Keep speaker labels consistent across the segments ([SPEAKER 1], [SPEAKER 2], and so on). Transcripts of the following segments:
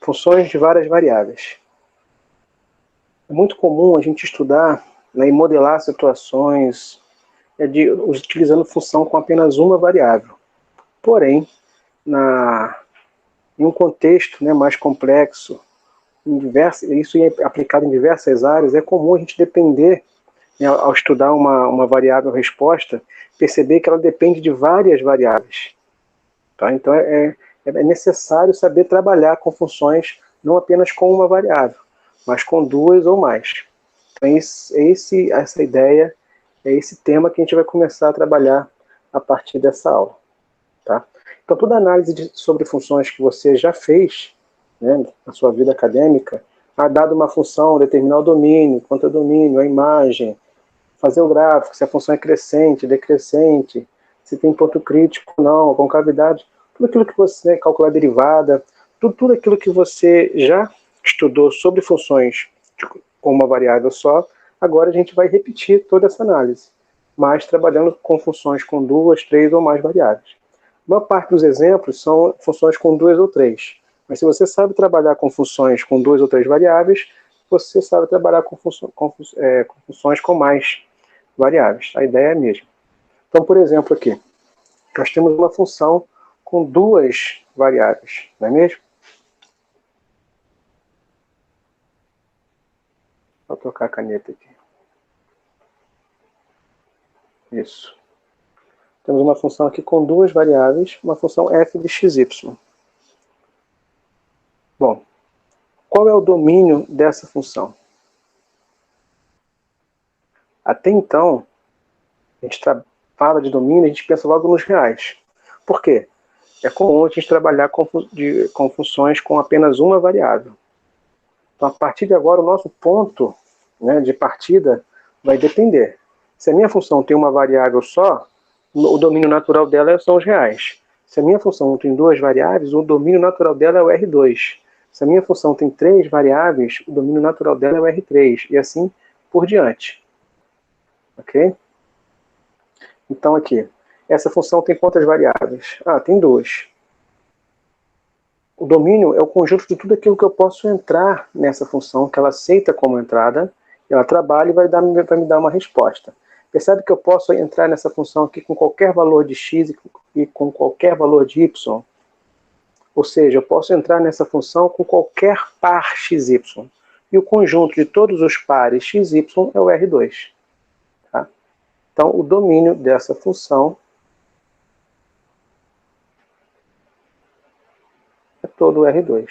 [SPEAKER 1] funções de várias variáveis. É muito comum a gente estudar, né, e modelar situações utilizando função com apenas uma variável. Porém, em um contexto, né, mais complexo, isso é aplicado em diversas áreas, é comum a gente depender, né, ao estudar uma variável resposta, perceber que ela depende de várias variáveis. Tá? Então é necessário saber trabalhar com funções não apenas com uma variável, mas com duas ou mais. Então essa ideia, é esse tema que a gente vai começar a trabalhar a partir dessa aula. Tá? Então toda análise sobre funções que você já fez, né, na sua vida acadêmica, dado uma função, determinar o domínio, contradomínio, a imagem, fazer o gráfico, se a função é crescente, decrescente, se tem ponto crítico ou não, concavidade, tudo aquilo que você, calcular derivada, tudo aquilo que você já estudou sobre funções com uma variável só, agora a gente vai repetir toda essa análise, mas trabalhando com funções com duas, três ou mais variáveis. A maior parte dos exemplos são funções com duas ou três, mas se você sabe trabalhar com funções com duas ou três variáveis, você sabe trabalhar com funções com mais variáveis. A ideia é a mesma. Então, por exemplo, aqui, nós temos uma função com duas variáveis, não é mesmo? Vou trocar a caneta aqui. Isso. Temos uma função aqui com duas variáveis, uma função f de xy. Bom, qual é o domínio dessa função? Até então, a gente fala de domínio, a gente pensa logo nos reais. Por quê? É comum a gente trabalhar com funções com apenas uma variável. Então, a partir de agora, o nosso ponto, né, de partida vai depender. Se a minha função tem uma variável só, o domínio natural dela são os reais. Se a minha função tem duas variáveis, o domínio natural dela é o R2. Se a minha função tem três variáveis, o domínio natural dela é o R3. E assim por diante. Ok? Então aqui, essa função tem quantas variáveis? Tem duas. O domínio é o conjunto de tudo aquilo que eu posso entrar nessa função, que ela aceita como entrada, ela trabalha e vai me dar uma resposta. Percebe que eu posso entrar nessa função aqui com qualquer valor de x e com qualquer valor de y? Ou seja, eu posso entrar nessa função com qualquer par xy. E o conjunto de todos os pares xy é o R2. Tá? Então, o domínio dessa função é todo o R2.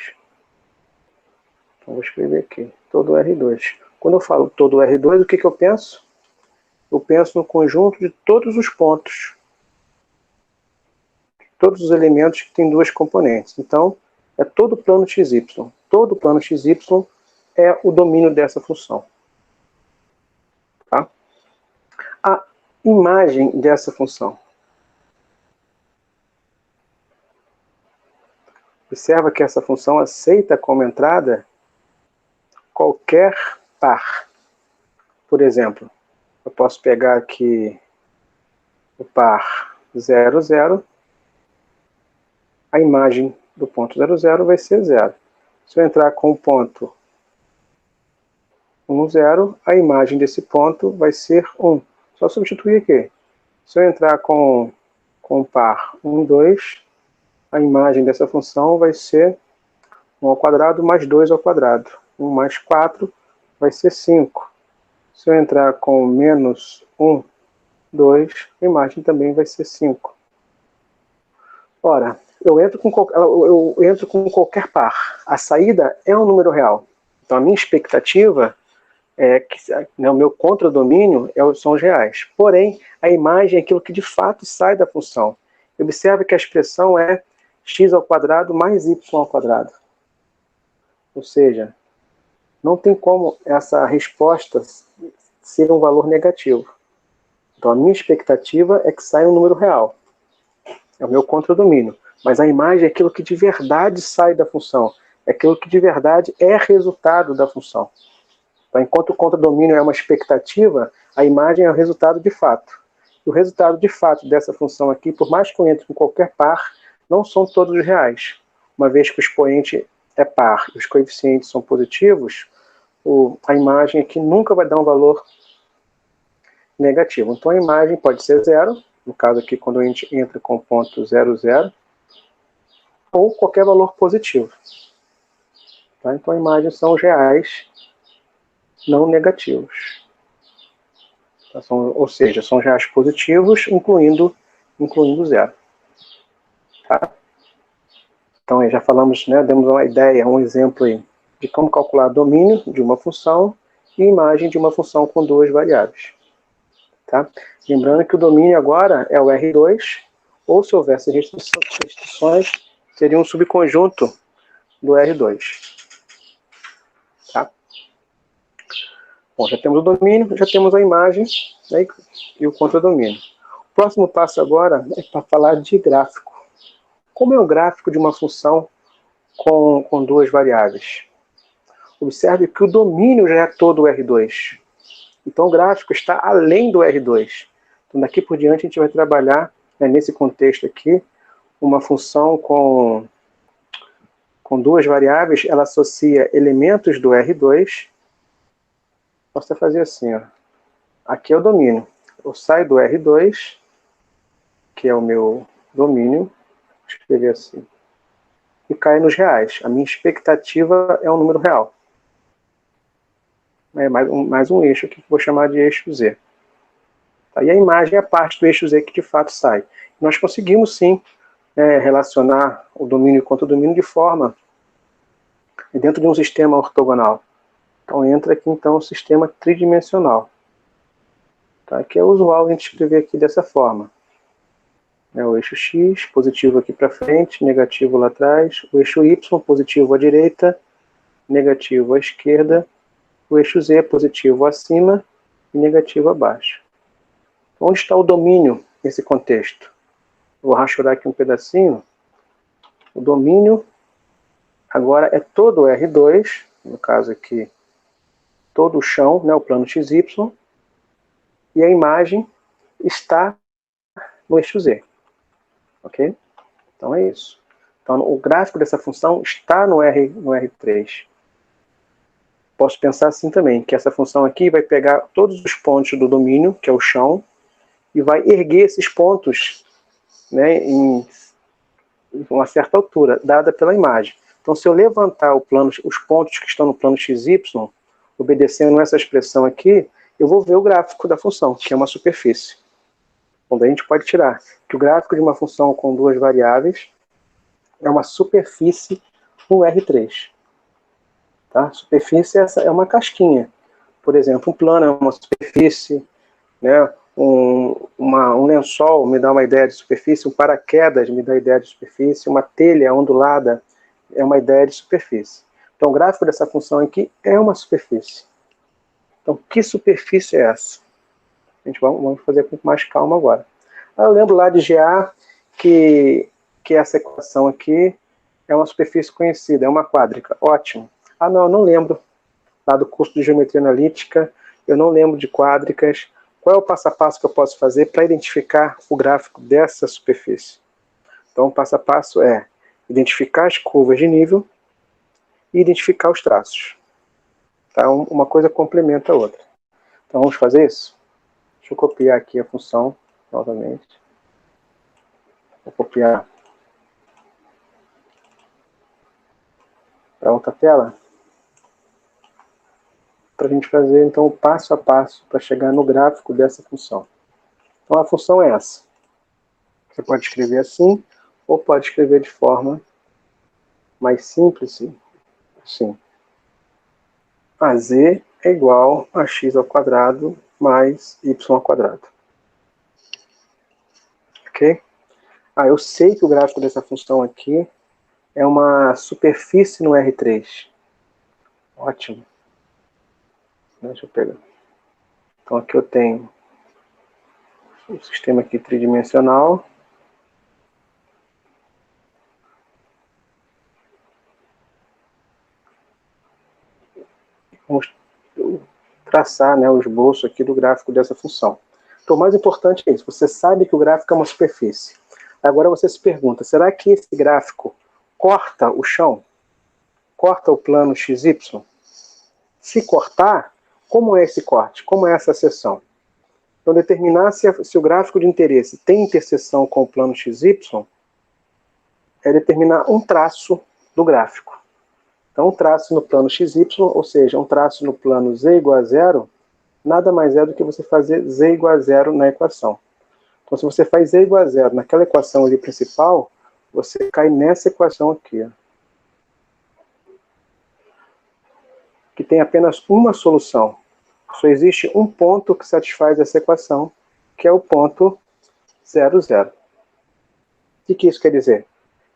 [SPEAKER 1] Então, vou escrever aqui, todo o R2. Quando eu falo todo o R2, o que eu penso? Eu penso no conjunto de todos os pontos. Todos os elementos que têm duas componentes. Então, é todo o plano xy. Todo o plano xy é o domínio dessa função. Tá? A imagem dessa função. Observa que essa função aceita como entrada qualquer par. Por exemplo, eu posso pegar aqui o par 0, 0. A imagem do ponto 0, 0 vai ser 0. Se eu entrar com o ponto 1, 0, a imagem desse ponto vai ser 1. Só substituir aqui. Se eu entrar com o par 1, 2, a imagem dessa função vai ser 1 ao quadrado mais 2 ao quadrado. 1 mais 4 vai ser 5. Se eu entrar com menos 1, 2, a imagem também vai ser 5. Ora, eu entro com qualquer par. A saída é um número real. Então a minha expectativa é que, né, o meu contradomínio são os reais. Porém, a imagem é aquilo que de fato sai da função. Observe que a expressão é x ao quadrado mais y ao quadrado. Ou seja, não tem como essa resposta ser um valor negativo. Então a minha expectativa é que saia um número real. É o meu contradomínio. Mas a imagem é aquilo que de verdade sai da função. É aquilo que de verdade é resultado da função. Então, enquanto o contradomínio é uma expectativa, a imagem é o resultado de fato. E o resultado de fato dessa função aqui, por mais que eu entre com qualquer par, não são todos reais. Uma vez que o expoente é par e os coeficientes são positivos, a imagem aqui nunca vai dar um valor negativo. Então a imagem pode ser zero, no caso aqui quando a gente entra com ponto 0, 0, ou qualquer valor positivo. Tá? Então a imagem são os reais não negativos. Tá? Ou seja, são os reais positivos, incluindo zero. Tá? Então aí já falamos, né, demos uma ideia, um exemplo aí de como calcular domínio de uma função e imagem de uma função com duas variáveis. Tá? Lembrando que o domínio agora é o R2, ou se houvesse restrições, seria um subconjunto do R2. Tá? Bom, já temos o domínio, já temos a imagem, né, e o contradomínio. O próximo passo agora é para falar de gráfico. Como é o gráfico de uma função com duas variáveis? Observe que o domínio já é todo o R2. Então o gráfico está além do R2. Então daqui por diante a gente vai trabalhar, né, nesse contexto aqui, uma função com duas variáveis, ela associa elementos do R2. Posso fazer assim, ó. Aqui é o domínio. Eu saio do R2, que é o meu domínio, vou escrever assim, e caio nos reais. A minha expectativa é um número real. É mais um eixo aqui que vou chamar de eixo Z. Tá? E a imagem é a parte do eixo Z que de fato sai. Nós conseguimos sim relacionar o domínio e o contradomínio de forma dentro de um sistema ortogonal. Então entra aqui então o sistema tridimensional. Tá? Que é usual a gente escrever aqui dessa forma. O eixo X, positivo aqui para frente, negativo lá atrás. O eixo Y, positivo à direita, negativo à esquerda. O eixo Z, positivo acima e negativo abaixo. Onde está o domínio nesse contexto? Vou rachurar aqui um pedacinho. O domínio agora é todo o R2, no caso aqui, todo o chão, né, o plano XY, e a imagem está no eixo Z. Ok? Então é isso. Então o gráfico dessa função está no R3. Posso pensar assim também, que essa função aqui vai pegar todos os pontos do domínio, que é o chão, e vai erguer esses pontos, né, em uma certa altura, dada pela imagem. Então, se eu levantar os pontos que estão no plano XY, obedecendo essa expressão aqui, eu vou ver o gráfico da função, que é uma superfície. Onde a gente pode tirar que o gráfico de uma função com duas variáveis é uma superfície no R3. Tá? Superfície é uma casquinha. Por exemplo, um plano é uma superfície, né? Um lençol me dá uma ideia de superfície, um paraquedas me dá ideia de superfície, uma telha ondulada é uma ideia de superfície. Então o gráfico dessa função aqui é uma superfície. Então que superfície é essa? A gente vamos fazer com mais calma agora. Eu lembro lá de GA que essa equação aqui é uma superfície conhecida, é uma quádrica. Ótimo. Ah, não, eu não lembro. Lá do curso de Geometria Analítica, eu não lembro de quádricas. Qual é o passo a passo que eu posso fazer para identificar o gráfico dessa superfície? Então, o passo a passo é identificar as curvas de nível e identificar os traços. Tá? Uma coisa complementa a outra. Então, vamos fazer isso? Deixa eu copiar aqui a função novamente. Vou copiar para outra tela. Para a gente fazer, então, o passo a passo para chegar no gráfico dessa função. Então, a função é essa. Você pode escrever assim, ou pode escrever de forma mais simples, assim. AZ é igual a x ao quadrado mais y ao quadrado. Ok? Eu sei que o gráfico dessa função aqui é uma superfície no R3. Ótimo. Deixa eu pegar. Então aqui eu tenho um sistema aqui tridimensional. Vamos traçar, né, o esboço aqui do gráfico dessa função. Então o mais importante é isso. Você sabe que o gráfico é uma superfície. Agora você se pergunta, será que esse gráfico corta o chão? corta o plano XY? Se cortar, como é esse corte? Como é essa seção? Então, determinar se o gráfico de interesse tem interseção com o plano XY é determinar um traço do gráfico. Então, um traço no plano XY, ou seja, um traço no plano z igual a zero, nada mais é do que você fazer z igual a zero na equação. Então, se você faz z igual a zero naquela equação ali principal, você cai nessa equação aqui, ó, que tem apenas uma solução. Só existe um ponto que satisfaz essa equação, que é o ponto 0, 0. O que isso quer dizer?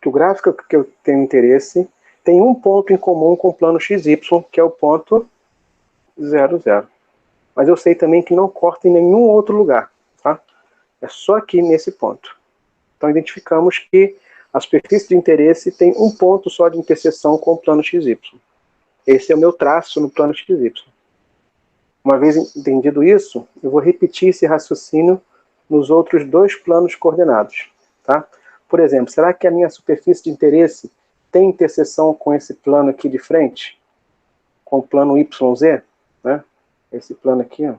[SPEAKER 1] Que o gráfico que eu tenho interesse tem um ponto em comum com o plano XY, que é o ponto 0, 0. Mas eu sei também que não corta em nenhum outro lugar, tá? É só aqui nesse ponto. Então identificamos que a superfície de interesse tem um ponto só de interseção com o plano XY. Esse é o meu traço no plano XY. Uma vez entendido isso, eu vou repetir esse raciocínio nos outros dois planos coordenados, tá? Por exemplo, será que a minha superfície de interesse tem interseção com esse plano aqui de frente? Com o plano YZ? Né? Esse plano aqui, ó.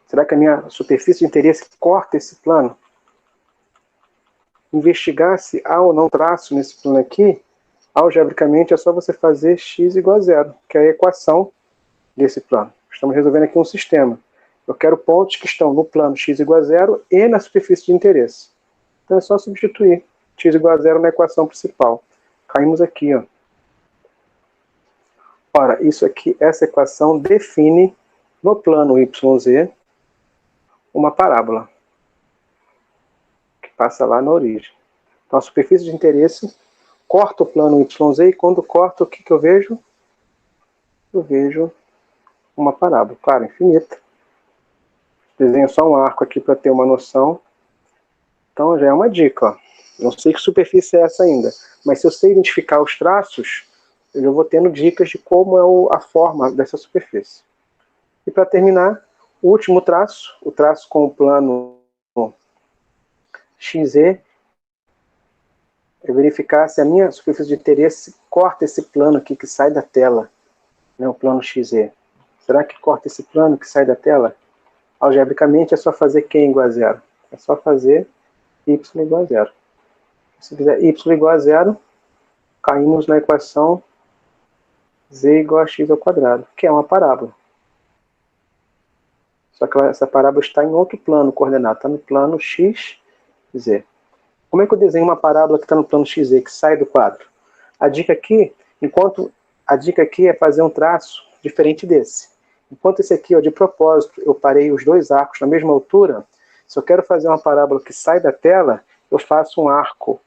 [SPEAKER 1] Será que a minha superfície de interesse corta esse plano? Investigar se há ou não traço nesse plano aqui, algebricamente é só você fazer x igual a zero, que é a equação desse plano. Estamos resolvendo aqui um sistema. Eu quero pontos que estão no plano x igual a zero e na superfície de interesse. Então é só substituir x igual a zero na equação principal. Caímos aqui, ó. Ora, isso aqui, essa equação define no plano YZ uma parábola que passa lá na origem. Então a superfície de interesse corta o plano YZ e quando corta, o que eu vejo? Eu vejo uma parábola, claro, infinita. Desenho só um arco aqui para ter uma noção. Então já é uma dica, ó. Não sei que superfície é essa ainda, mas se eu sei identificar os traços, eu já vou tendo dicas de como é a forma dessa superfície. E para terminar, o último traço, o traço com o plano XZ, é verificar se a minha superfície de interesse corta esse plano aqui que sai da tela, né, o plano XZ. Será que corta esse plano que sai da tela? Algebricamente é só fazer Q igual a zero. É só fazer Y igual a zero. Se fizer Y igual a zero, caímos na equação z igual a x ao quadrado, que é uma parábola. Só que essa parábola está em outro plano coordenado, está no plano x, z. Como é que eu desenho uma parábola que está no plano XZ, que sai do quadro? A dica aqui é fazer um traço diferente desse. Enquanto esse aqui, ó, de propósito, eu parei os dois arcos na mesma altura, se eu quero fazer uma parábola que sai da tela, eu faço um arco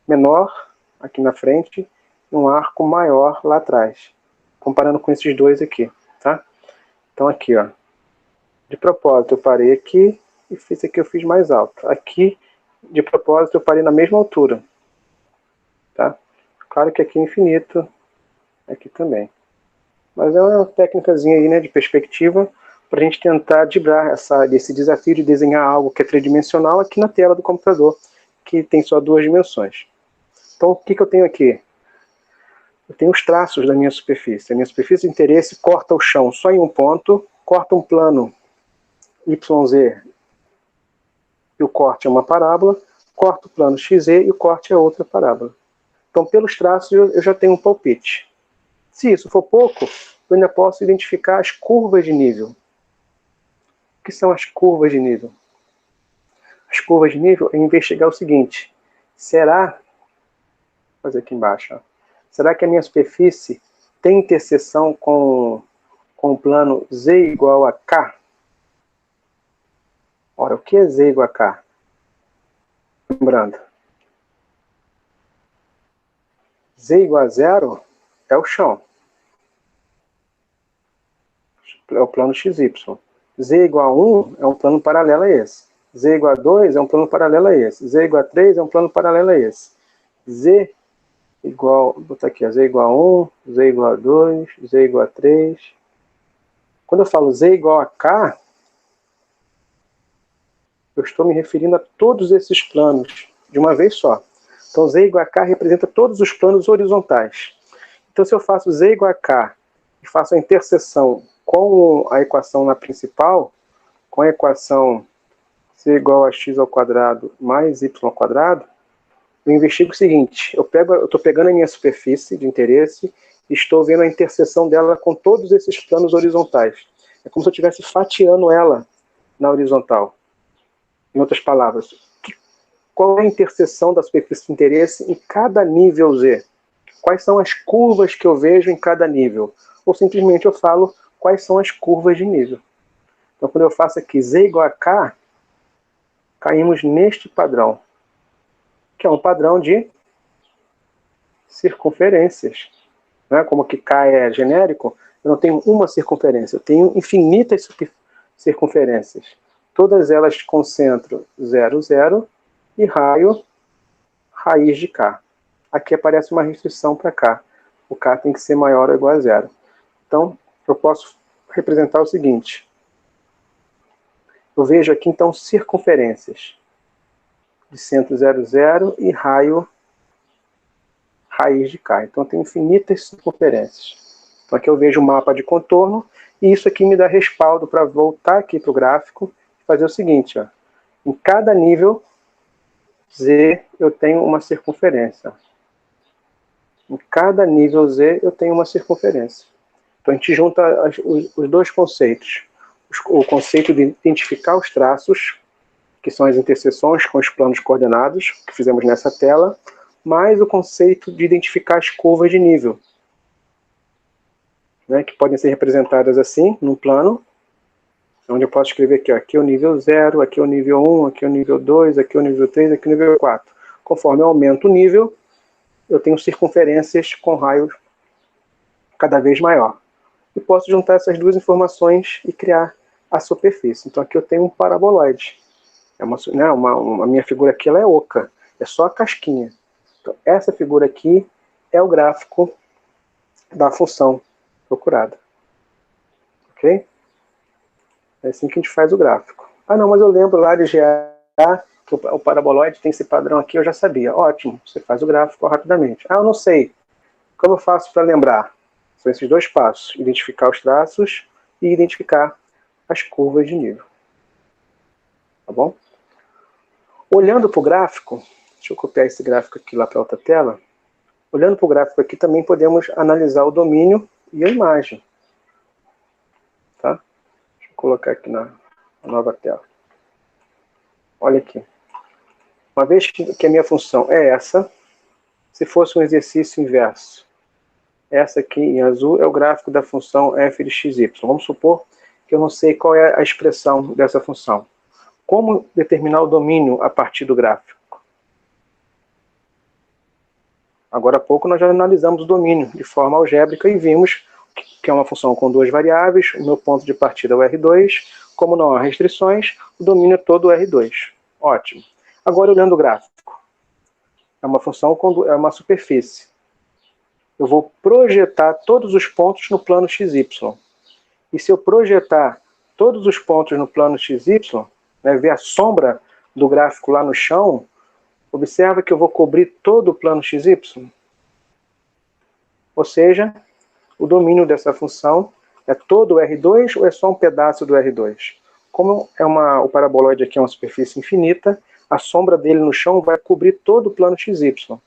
[SPEAKER 1] menor aqui na frente e um arco maior lá atrás, comparando com esses dois aqui, tá? Então aqui, ó, de propósito eu parei aqui e esse aqui eu fiz mais alto. Aqui, de propósito, eu parei na mesma altura, tá? Claro que aqui é infinito, aqui também. Mas é uma técnicazinha aí, né, de perspectiva, para a gente tentar driblar esse desafio de desenhar algo que é tridimensional aqui na tela do computador, que tem só duas dimensões. Então, o que eu tenho aqui? Eu tenho os traços da minha superfície. A minha superfície de interesse corta o chão só em um ponto, corta um plano YZ, e o corte é uma parábola, corta o plano XZ e o corte é outra parábola. Então, pelos traços, eu já tenho um palpite. Se isso for pouco, eu ainda posso identificar as curvas de nível. O que são as curvas de nível? As curvas de nível é investigar o seguinte: será, vou fazer aqui embaixo, ó, será que a minha superfície tem interseção com o plano Z igual a K? Ora, o que é Z igual a K? Lembrando, Z igual a zero é o chão. É o plano XY. Z igual a 1 é um plano paralelo a esse. Z igual a 2 é um plano paralelo a esse. Z igual a 3 é um plano paralelo a esse. Z igual, vou botar aqui, Z igual a 1, Z igual a 2, Z igual a 3. Quando eu falo Z igual a K, eu estou me referindo a todos esses planos de uma vez só. Então, Z igual a K representa todos os planos horizontais. Então, se eu faço Z igual a K e faço a interseção com a equação na principal, com a equação C igual a x ao quadrado mais y ao quadrado, eu investigo o seguinte: eu estou pegando a minha superfície de interesse e estou vendo a interseção dela com todos esses planos horizontais. É como se eu estivesse fatiando ela na horizontal. Em outras palavras, qual é a interseção da superfície de interesse em cada nível Z? Quais são as curvas que eu vejo em cada nível? Ou simplesmente eu falo quais são as curvas de nível. Então, quando eu faço aqui Z igual a K, caímos neste padrão, que é um padrão de circunferências. Né? Como que K é genérico, eu não tenho uma circunferência, eu tenho infinitas circunferências. Todas elas com centro 0, 0 e raio raiz de K. Aqui aparece uma restrição para K. O K tem que ser maior ou igual a 0. Então, eu posso representar o seguinte. Eu vejo aqui, então, circunferências de centro 0, 0 e raio raiz de K. Então, eu tenho infinitas circunferências. Então, aqui eu vejo o mapa de contorno e isso aqui me dá respaldo para voltar aqui para o gráfico e fazer o seguinte. Ó. Em cada nível Z, eu tenho uma circunferência. Em cada nível Z, eu tenho uma circunferência. Então, a gente junta os dois conceitos. O conceito de identificar os traços, que são as interseções com os planos coordenados, que fizemos nessa tela, mais o conceito de identificar as curvas de nível, né, que podem ser representadas assim, num plano, onde eu posso escrever aqui, ó, aqui é o nível 0, aqui é o nível 1, aqui é o nível 2, aqui é o nível 3, aqui é o nível 4. Conforme eu aumento o nível, eu tenho circunferências com raios cada vez maior. E posso juntar essas duas informações e criar a superfície. Então aqui eu tenho um paraboloide. A minha figura aqui ela é oca, é só a casquinha. Então, essa figura aqui é o gráfico da função procurada. Ok? É assim que a gente faz o gráfico. Ah não, mas eu lembro lá de GA que o paraboloide tem esse padrão aqui, eu já sabia. Ótimo, você faz o gráfico rapidamente. Ah, eu não sei. Como eu faço para lembrar? São esses dois passos. Identificar os traços e identificar as curvas de nível. Tá bom? Olhando para o gráfico, deixa eu copiar esse gráfico aqui lá para outra tela. Olhando para o gráfico aqui, também podemos analisar o domínio e a imagem. Tá? Deixa eu colocar aqui na nova tela. Olha aqui. Uma vez que a minha função é essa, se fosse um exercício inverso, essa aqui em azul é o gráfico da função f de xy. Vamos supor que eu não sei qual é a expressão dessa função. Como determinar o domínio a partir do gráfico? Agora há pouco nós já analisamos o domínio de forma algébrica e vimos que é uma função com duas variáveis, o meu ponto de partida é o R2, como não há restrições, o domínio é todo o R2. Ótimo. Agora olhando o gráfico. É uma função é uma superfície. Eu vou projetar todos os pontos no plano XY. E se eu projetar todos os pontos no plano XY, né, ver a sombra do gráfico lá no chão, observa que eu vou cobrir todo o plano XY. Ou seja, o domínio dessa função é todo o R2 ou é só um pedaço do R2? Como o paraboloide aqui é uma superfície infinita, a sombra dele no chão vai cobrir todo o plano XY.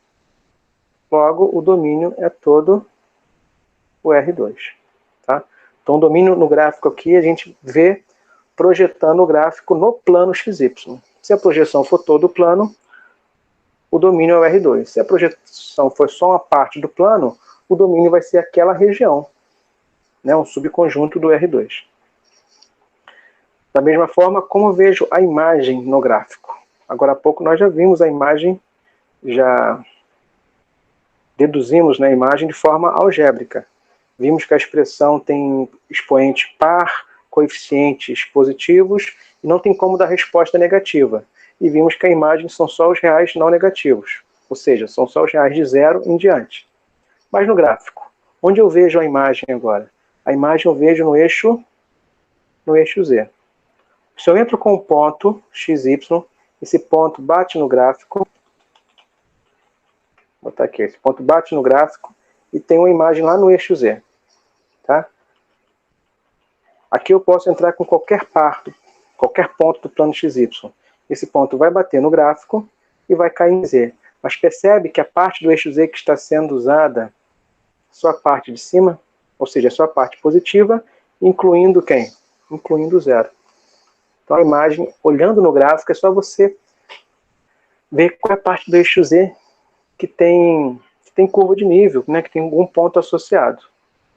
[SPEAKER 1] Logo, o domínio é todo o R2. Tá? Então, o domínio no gráfico aqui, a gente vê projetando o gráfico no plano XY. Se a projeção for todo o plano, o domínio é o R2. Se a projeção for só uma parte do plano, o domínio vai ser aquela região, né, um subconjunto do R2. Da mesma forma, como eu vejo a imagem no gráfico? Agora há pouco nós já vimos a imagem, já deduzimos, né, a imagem de forma algébrica. Vimos que a expressão tem expoente par, coeficientes positivos, e não tem como dar resposta negativa. E vimos que a imagem são só os reais não negativos, ou seja, são só os reais de 0 em diante. Mas no gráfico, onde eu vejo a imagem agora? A imagem eu vejo no eixo Z. Se eu entro com um ponto XY, esse ponto bate no gráfico, Vou botar aqui, esse ponto bate no gráfico e tem uma imagem lá no eixo Z. Tá? Aqui eu posso entrar com qualquer ponto do plano XY. Esse ponto vai bater no gráfico e vai cair em Z. Mas percebe que a parte do eixo Z que está sendo usada, só a parte de cima, ou seja, só a parte positiva, incluindo quem? Incluindo o zero. Então a imagem, olhando no gráfico, é só você ver qual é a parte do eixo Z que tem curva de nível, né, que tem algum ponto associado.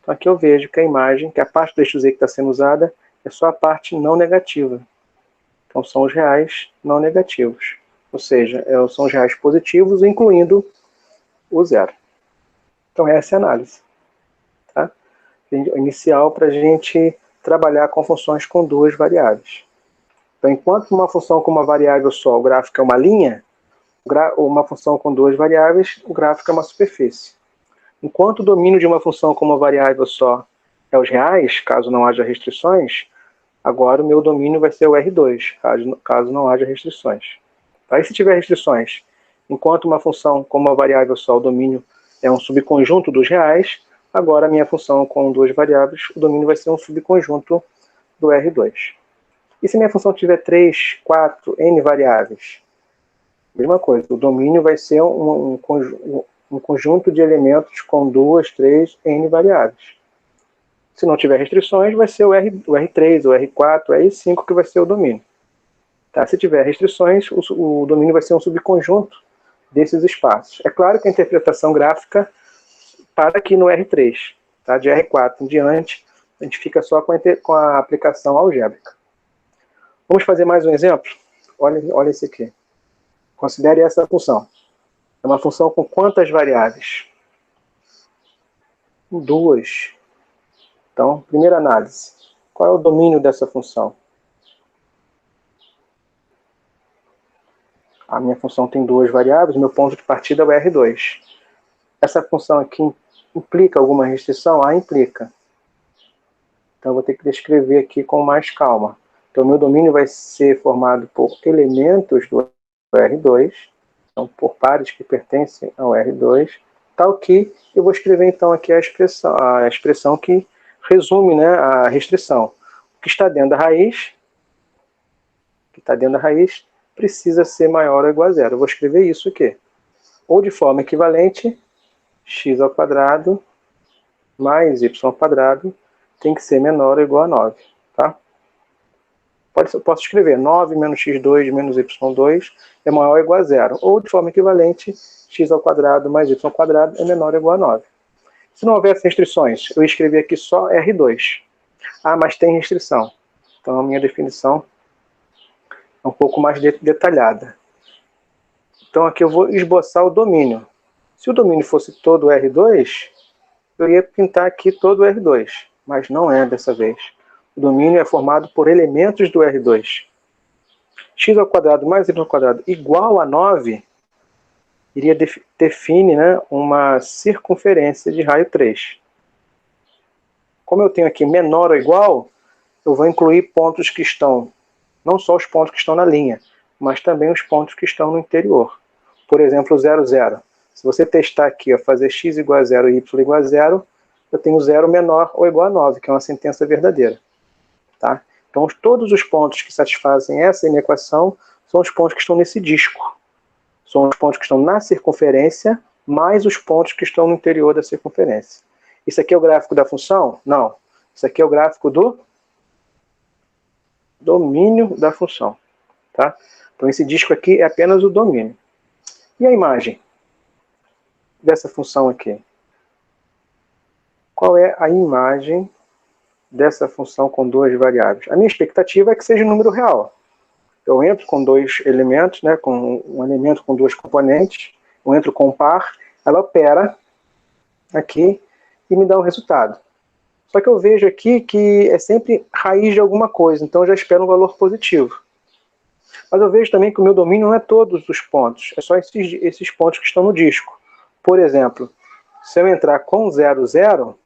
[SPEAKER 1] Então aqui eu vejo que a imagem, que a parte do eixo Z que está sendo usada, é só a parte não negativa. Então são os reais não negativos. Ou seja, são os reais positivos, incluindo o zero. Então essa é a análise. Tá? Inicial para a gente trabalhar com funções com duas variáveis. Então enquanto uma função com uma variável só, o gráfico é uma linha, uma função com duas variáveis, o gráfico é uma superfície. Enquanto o domínio de uma função com uma variável só é os reais, caso não haja restrições, agora o meu domínio vai ser o R2, caso não haja restrições. Aí se tiver restrições, enquanto uma função com uma variável só, o domínio é um subconjunto dos reais, agora a minha função com duas variáveis, o domínio vai ser um subconjunto do R2. E se minha função tiver 3, 4, N variáveis? Mesma coisa, o domínio vai ser um conjunto de elementos com 2, 3, N variáveis. Se não tiver restrições, vai ser o R3, o R4, o R5 que vai ser o domínio. Tá? Se tiver restrições, o domínio vai ser um subconjunto desses espaços. É claro que a interpretação gráfica para aqui no R3. Tá? De R4 em diante, a gente fica só com a aplicação algébrica. Vamos fazer mais um exemplo? Olha esse aqui. Considere essa função. É uma função com quantas variáveis? 2. Então, primeira análise. Qual é o domínio dessa função? A minha função tem duas variáveis, meu ponto de partida é o R2. Essa função aqui implica alguma restrição? Implica. Então, eu vou ter que descrever aqui com mais calma. Então, meu domínio vai ser formado por elementos do R2, então, por pares que pertencem ao R2, tal que eu vou escrever, então, aqui a expressão que resume, né, a restrição. O que está dentro da raiz, precisa ser maior ou igual a zero. Eu vou escrever isso aqui. Ou de forma equivalente, x ao quadrado mais y ao quadrado tem que ser menor ou igual a 9. Tá? Posso escrever 9 menos x2 menos y2 é maior ou igual a zero. Ou de forma equivalente, x ao quadrado mais y ao quadrado é menor ou igual a 9. Se não houvesse restrições, eu escrevi aqui só R2. Mas tem restrição. Então a minha definição é um pouco mais detalhada. Então aqui eu vou esboçar o domínio. Se o domínio fosse todo R2, eu ia pintar aqui todo o R2, mas não é dessa vez. O domínio é formado por elementos do R2. X ao quadrado mais y ao quadrado igual a 9 define, né, uma circunferência de raio 3. Como eu tenho aqui menor ou igual, eu vou incluir pontos que estão, não só os pontos que estão na linha, mas também os pontos que estão no interior. Por exemplo, 0, 0. Se você testar aqui, fazer x igual a 0 e y igual a 0, eu tenho 0 menor ou igual a 9, que é uma sentença verdadeira. Tá? Então, todos os pontos que satisfazem essa inequação são os pontos que estão nesse disco. São os pontos que estão na circunferência, mais os pontos que estão no interior da circunferência. Isso aqui é o gráfico da função? Não. Isso aqui é o gráfico do domínio da função. Tá? Então, esse disco aqui é apenas o domínio. E a imagem dessa função aqui? Qual é a imagem dessa função com duas variáveis? A minha expectativa é que seja um número real. Eu entro com dois elementos, né, com um elemento com duas componentes, eu entro com um par, ela opera aqui e me dá um resultado. Só que eu vejo aqui que é sempre raiz de alguma coisa, então eu já espero um valor positivo. Mas eu vejo também que o meu domínio não é todos os pontos, é só esses pontos que estão no disco. Por exemplo, se eu entrar com 0, 0,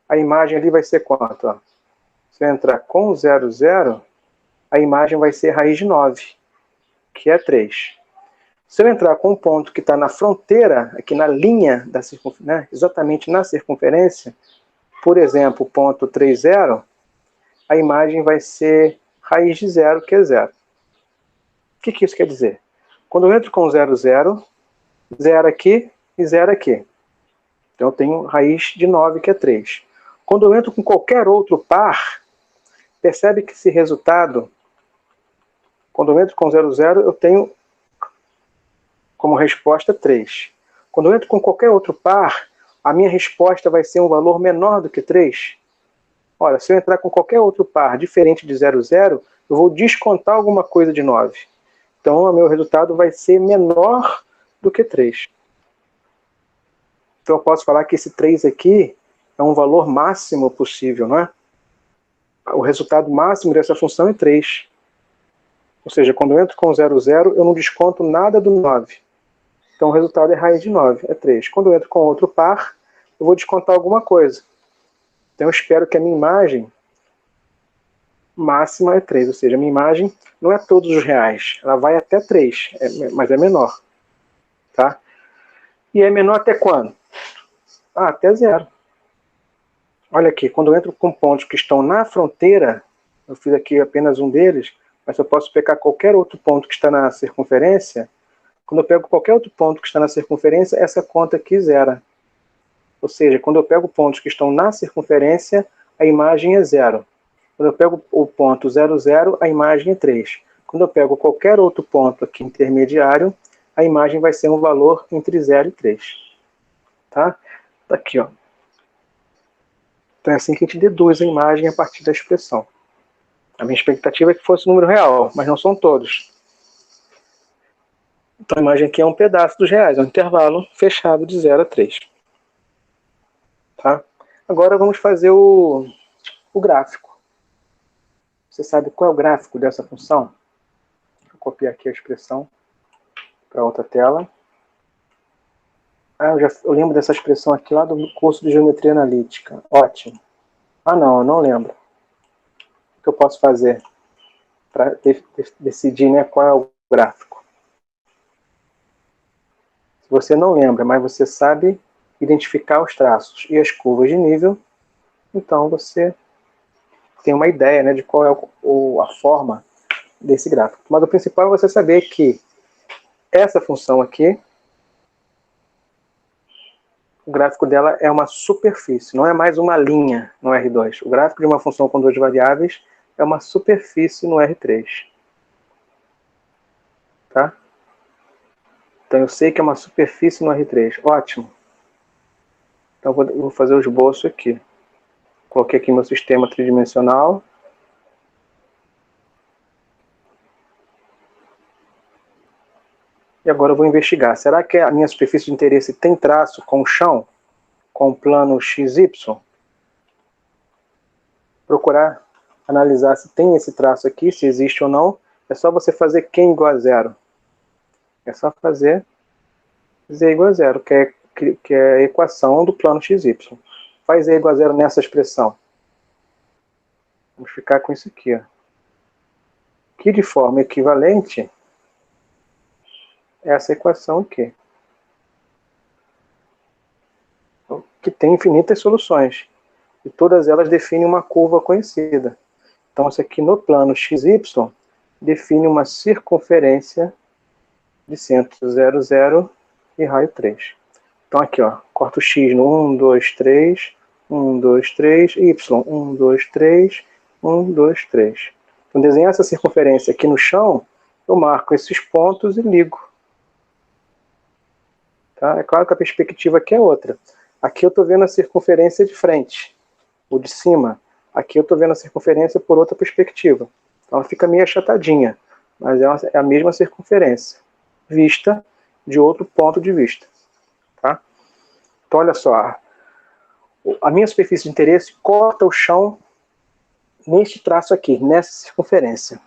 [SPEAKER 1] a imagem ali vai ser quanto? Ó? Se eu entrar com 0, 0, a imagem vai ser raiz de 9, que é 3. Se eu entrar com um ponto que está na fronteira, aqui na linha da circunferência, né, exatamente na circunferência, por exemplo, o ponto 30, a imagem vai ser raiz de zero, que é zero. O que isso quer dizer? Quando eu entro com 0, 0, 0 aqui e 0 aqui. Então eu tenho raiz de 9, que é 3. Quando eu entro com qualquer outro par, percebe que esse resultado, quando eu entro com 0, 0, eu tenho como resposta 3. Quando eu entro com qualquer outro par, a minha resposta vai ser um valor menor do que 3. Olha, se eu entrar com qualquer outro par diferente de 0, 0, eu vou descontar alguma coisa de 9. Então, o meu resultado vai ser menor do que 3. Então, eu posso falar que esse 3 aqui é um valor máximo possível, não é? O resultado máximo dessa função é 3. Ou seja, quando eu entro com 0, 0, eu não desconto nada do 9. Então, o resultado é raiz de 9, é 3. Quando eu entro com outro par, eu vou descontar alguma coisa. Então, eu espero que a minha imagem máxima é 3. Ou seja, a minha imagem não é todos os reais. Ela vai até 3, mas é menor. Tá? E é menor até quando? Até 0. Olha aqui, quando eu entro com pontos que estão na fronteira, eu fiz aqui apenas um deles, mas eu posso pegar qualquer outro ponto que está na circunferência. Quando eu pego qualquer outro ponto que está na circunferência, essa conta aqui zera. Ou seja, quando eu pego pontos que estão na circunferência, a imagem é 0. Quando eu pego o ponto 0, 0, a imagem é 3. Quando eu pego qualquer outro ponto aqui intermediário, a imagem vai ser um valor entre 0 e 3. Tá? Tá aqui, ó. Então é assim que a gente deduz a imagem a partir da expressão. A minha expectativa é que fosse um número real, mas não são todos. Então a imagem aqui é um pedaço dos reais, é um intervalo fechado de 0 a 3. Tá? Agora vamos fazer o gráfico. Você sabe qual é o gráfico dessa função? Vou copiar aqui a expressão para outra tela. Eu lembro dessa expressão aqui lá do curso de Geometria Analítica. Ótimo. Não, eu não lembro. O que eu posso fazer para decidir, né, qual é o gráfico? Se você não lembra, mas você sabe identificar os traços e as curvas de nível, então você tem uma ideia, né, de qual é a forma desse gráfico. Mas o principal é você saber que essa função aqui, o gráfico dela é uma superfície, não é mais uma linha no R2. O gráfico de uma função com duas variáveis é uma superfície no R3. Tá? Então eu sei que é uma superfície no R3. Ótimo. Então eu vou fazer o esboço aqui. Coloquei aqui meu sistema tridimensional. E agora eu vou investigar. Será que a minha superfície de interesse tem traço com o chão? Com o plano XY? Procurar analisar se tem esse traço aqui, se existe ou não. É só você fazer Q igual a 0. É só fazer Z igual a 0, que é a equação do plano XY. Faz Z igual a 0 nessa expressão. Vamos ficar com isso aqui, ó. Que de forma equivalente essa equação aqui, que tem infinitas soluções, e todas elas definem uma curva conhecida. Então, isso aqui no plano XY define uma circunferência de centro 0, 0 e raio 3. Então, aqui, ó, corto o X no 1, 2, 3, 1, 2, 3, Y, 1, 2, 3, 1, 2, 3. Então, desenhar essa circunferência aqui no chão, eu marco esses pontos e ligo. Tá? É claro que a perspectiva aqui é outra. Aqui eu estou vendo a circunferência de frente, ou de cima. Aqui eu estou vendo a circunferência por outra perspectiva. Então ela fica meio achatadinha, mas é a mesma circunferência, vista de outro ponto de vista. Tá? Então olha só, a minha superfície de interesse corta o chão neste traço aqui, nessa circunferência.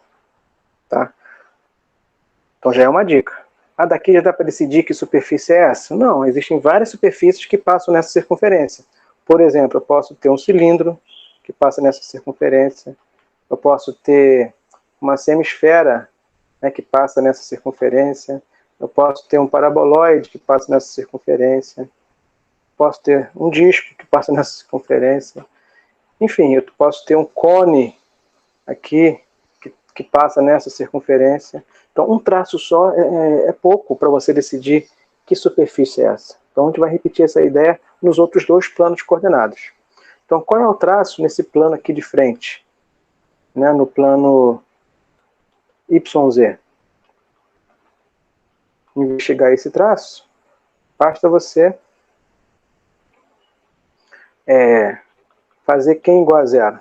[SPEAKER 1] Tá? Então já é uma dica. Daqui já dá para decidir que superfície é essa? Não, existem várias superfícies que passam nessa circunferência. Por exemplo, eu posso ter um cilindro que passa nessa circunferência. Eu posso ter uma semisfera, né, que passa nessa circunferência. Eu posso ter um paraboloide que passa nessa circunferência. Posso ter um disco que passa nessa circunferência. Enfim, eu posso ter um cone aqui que passa nessa circunferência. Então, um traço só é pouco para você decidir que superfície é essa. Então, a gente vai repetir essa ideia nos outros dois planos de coordenadas. Então, qual é o traço nesse plano aqui de frente? Né, no plano YZ. Investigar esse traço, basta você fazer quem igual a zero?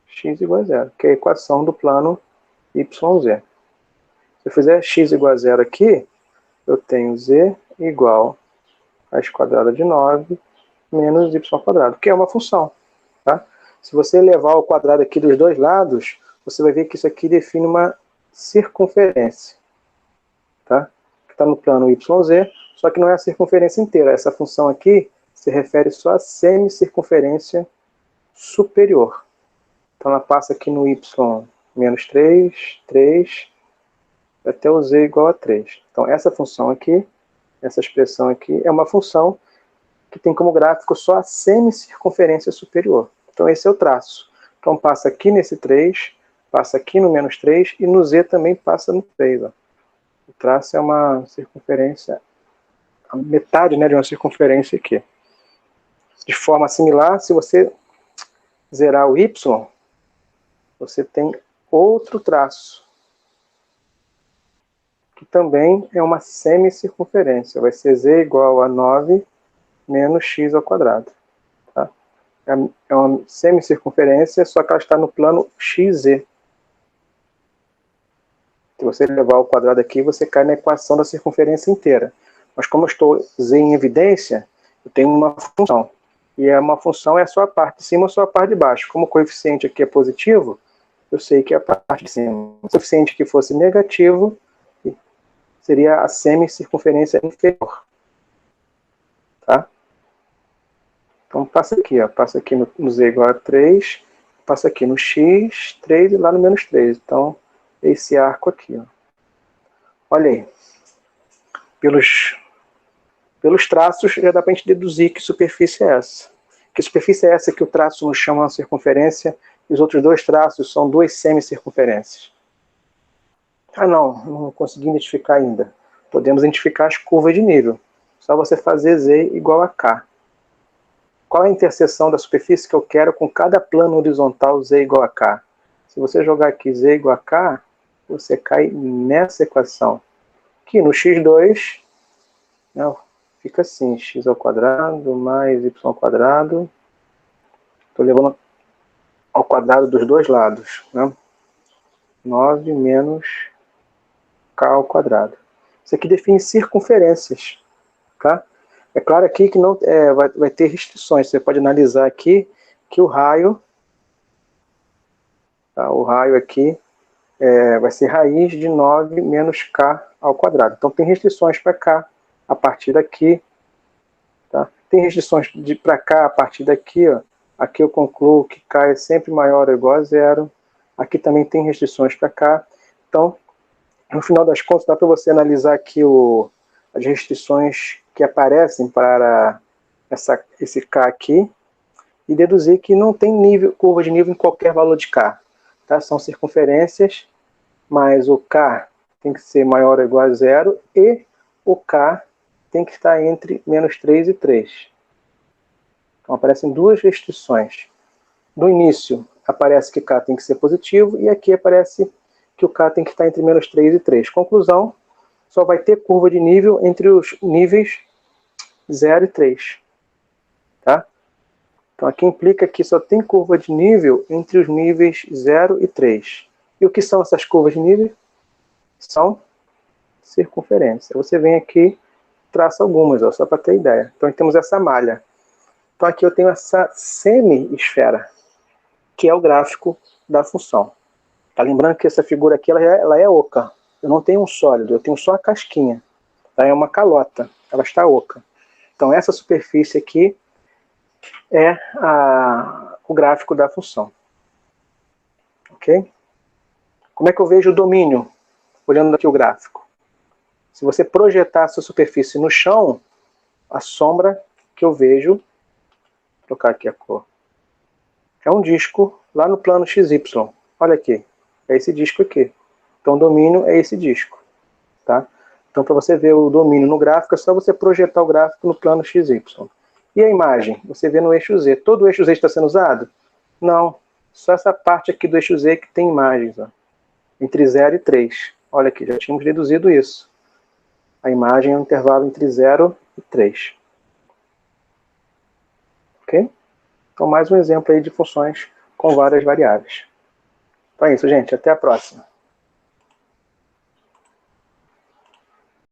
[SPEAKER 1] X igual a zero, que é a equação do plano YZ. Se eu fizer x igual a zero aqui, eu tenho z igual a raiz quadrada de 9 menos y quadrado, que é uma função. Tá? Se você elevar ao quadrado aqui dos dois lados, você vai ver que isso aqui define uma circunferência. Tá? Que está no plano YZ, só que não é a circunferência inteira. Essa função aqui se refere só à semicircunferência superior. Então ela passa aqui no y menos 3, 3, até o z igual a 3. Então essa função aqui, essa expressão aqui, é uma função que tem como gráfico só a semicircunferência superior. Então esse é o traço. Então passa aqui nesse 3, passa aqui no menos 3 e no z também passa no 3. Ó. O traço é uma circunferência, a metade, né, de uma circunferência aqui. De forma similar, se você zerar o y, você tem outro traço, que também é uma semicircunferência. Vai ser z igual a 9 menos x ao quadrado. Tá? É uma semicircunferência, só que ela está no plano xz. Se você levar ao quadrado aqui, você cai na equação da circunferência inteira. Mas como eu estou z em evidência, eu tenho uma função. E uma função é só a parte de cima ou só a parte de baixo. Como o coeficiente aqui é positivo, eu sei que é a parte de cima. Se o coeficiente que fosse negativo, seria a semicircunferência inferior. Tá? Então passa aqui, ó, passa aqui no z igual a 3, passa aqui no x, 3 e lá no menos 3. Então, esse arco aqui. Ó. Olha aí. Pelos traços, já dá para a gente deduzir que superfície é essa. Que superfície é essa que o traço nos chama de circunferência e os outros dois traços são duas semicircunferências. Ah, não consegui identificar ainda. Podemos identificar as curvas de nível. Só você fazer z igual a k. Qual é a interseção da superfície que eu quero com cada plano horizontal z igual a k? Se você jogar aqui z igual a k, você cai nessa equação. Aqui no x2, não, fica assim, x ao quadrado mais y ao quadrado. Estou levando ao quadrado dos dois lados. Né? 9 menos k ao quadrado. Isso aqui define circunferências. Tá? É claro aqui que não, vai ter restrições. Você pode analisar aqui que o raio, tá? O raio aqui vai ser raiz de 9 menos k ao quadrado. Então tem restrições para cá a partir daqui. Tá? Tem restrições para cá a partir daqui. Ó. Aqui eu concluo que k é sempre maior ou igual a zero. Aqui também tem restrições para cá. Então, no final das contas, dá para você analisar aqui as restrições que aparecem para esse k aqui e deduzir que não tem curva de nível em qualquer valor de k. Tá? São circunferências, mas o k tem que ser maior ou igual a zero e o k tem que estar entre menos 3 e 3. Então aparecem duas restrições. No início aparece que k tem que ser positivo e aqui aparece que o k tem que estar entre menos 3 e 3. Conclusão, só vai ter curva de nível entre os níveis 0 e 3. Tá? Então aqui implica que só tem curva de nível entre os níveis 0 e 3. E o que são essas curvas de nível? São circunferências. Você vem aqui, traça algumas, ó, só para ter ideia. Então temos essa malha. Então aqui eu tenho essa semi-esfera, que é o gráfico da função. Tá lembrando que essa figura aqui ela é oca. Eu não tenho um sólido, eu tenho só a casquinha. Tá? É uma calota, ela está oca. Então essa superfície aqui é o gráfico da função. Ok? Como é que eu vejo o domínio? olhando aqui o gráfico. Se você projetar a sua superfície no chão, a sombra que eu vejo, vou trocar aqui a cor, é um disco lá no plano XY. Olha aqui, é esse disco aqui. Então o domínio é esse disco. Tá? Então para você ver o domínio no gráfico, é só você projetar o gráfico no plano XY. E a imagem? Você vê no eixo Z. Todo o eixo Z está sendo usado? Não. Só essa parte aqui do eixo Z que tem imagens. Ó, entre 0 e 3. Olha aqui, já tínhamos deduzido isso. A imagem é um intervalo entre 0 e 3. Ok? Então mais um exemplo aí de funções com várias variáveis. Então é isso, gente. Até a próxima.